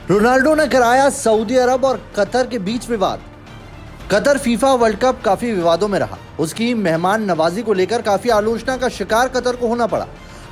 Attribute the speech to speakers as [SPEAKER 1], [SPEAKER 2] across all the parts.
[SPEAKER 1] Ronaldo ने कराया Saudi अरब और कतर के बीच विवाद। कतर फीफा वर्ल्ड कप काफी विवादों में रहा। उसकी मेहमान नवाजी को लेकर काफी आलोचना का शिकार कतर को होना पड़ा।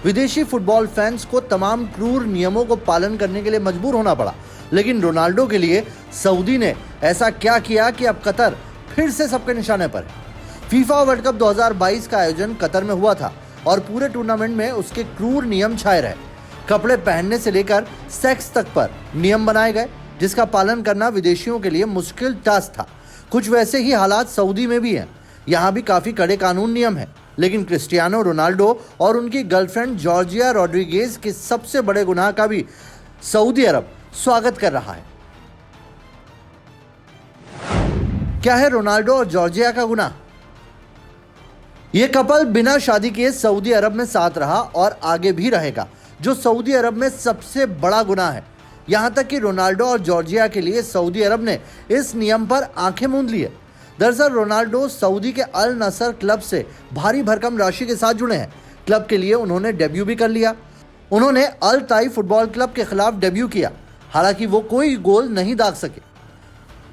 [SPEAKER 1] विदेशी फुटबॉल फैंस को तमाम क्रूर नियमों को पालन करने के लिए मजबूर होना पड़ा। लेकिन रोनाल्डो के लिए सऊदी ने ऐसा क्या किया कि अब कतर फिर से सबके निशाने पर है। फीफा वर्ल्ड कप 2022 का आयोजन कतर में हुआ था और पूरे टूर्नामेंट में उसके क्रूर नियम छाए रहे। कपड़े पहनने से लेकर सेक्स तक पर नियम बनाए गए, जिसका पालन करना विदेशियों के लिए मुश्किल टास्क था। कुछ वैसे ही हालात सऊदी में भी हैं। यहाँ भी काफी कड़े कानून नियम हैं, लेकिन क्रिस्टियानो रोनाल्डो और उनकी गर्लफ्रेंड जॉर्जिया रोड्रिगेज के सबसे बड़े गुनाह का भी सऊदी अरब स्वागत कर रहा है। क्या है रोनाल्डो और जॉर्जिया का गुनाह? यह कपल बिना शादी के सऊदी अरब में साथ रहा और आगे भी रहेगा, जो सऊदी अरब में सबसे बड़ा गुनाह है। यहां तक कि रोनाल्डो और जॉर्जिया के लिए सऊदी अरब ने इस नियम पर आंखें मूंद ली है। दरअसल रोनाल्डो सऊदी के अल नसर क्लब से भारी भरकम राशि के साथ जुड़े हैं। क्लब के लिए उन्होंने डेब्यू भी कर लिया। उन्होंने अल ताई फुटबॉल क्लब के खिलाफ डेब्यू किया, हालांकि वो कोई गोल नहीं दाग सके।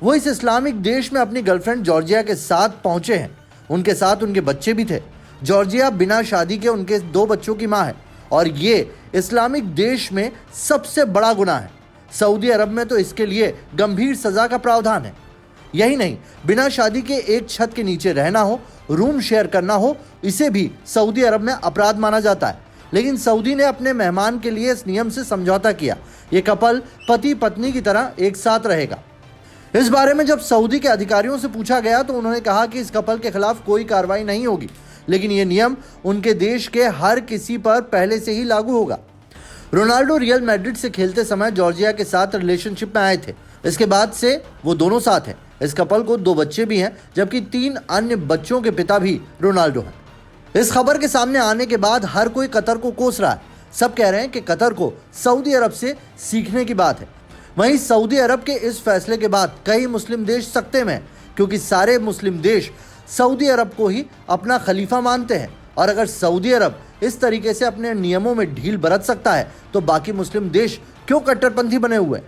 [SPEAKER 1] वो इस इस्लामिक देश में अपनी गर्लफ्रेंड जॉर्जिया के साथ पहुंचे हैं। उनके साथ उनके बच्चे भी थे। जॉर्जिया बिना शादी के उनके 2 बच्चों की मां है और ये इस्लामिक देश में सबसे बड़ा गुनाह है। सऊदी अरब में तो इसके लिए गंभीर सजा का प्रावधान है। यही नहीं, बिना शादी के एक छत के नीचे रहना हो, रूम शेयर करना हो, इसे भी सऊदी अरब में अपराध माना जाता है। लेकिन सऊदी ने अपने मेहमान के लिए इस नियम से समझौता किया। ये कपल पति पत्नी की तरह एक साथ रहेगा। इस बारे में जब सऊदी के अधिकारियों से पूछा गया तो उन्होंने कहा कि इस कपल के खिलाफ कोई कार्रवाई नहीं होगी, लेकिन यह नियम उनके देश के हर किसी पर पहले से ही लागू होगा। रोनाल्डो रियल मैड्रिड से खेलते समय जॉर्जिया के साथ रिलेशनशिप में आए थे। इसके बाद से वो दोनों साथ हैं। इस कपल को 2 बच्चे भी हैं, जबकि 3 अन्य बच्चों के पिता भी रोनाल्डो हैं। इस खबर के सामने आने के बाद हर कोई कतर को कोस रहा है। सब कह रहे हैं कि कतर को सऊदी अरब से सीखने की बात है। वहीं सऊदी अरब के इस फैसले के बाद कई मुस्लिम देश सख्ते में हैं, क्योंकि सारे मुस्लिम देश सऊदी अरब को ही अपना खलीफा मानते हैं। और अगर सऊदी अरब इस तरीके से अपने नियमों में ढील बरत सकता है तो बाकी मुस्लिम देश क्यों कट्टरपंथी बने हुए हैं?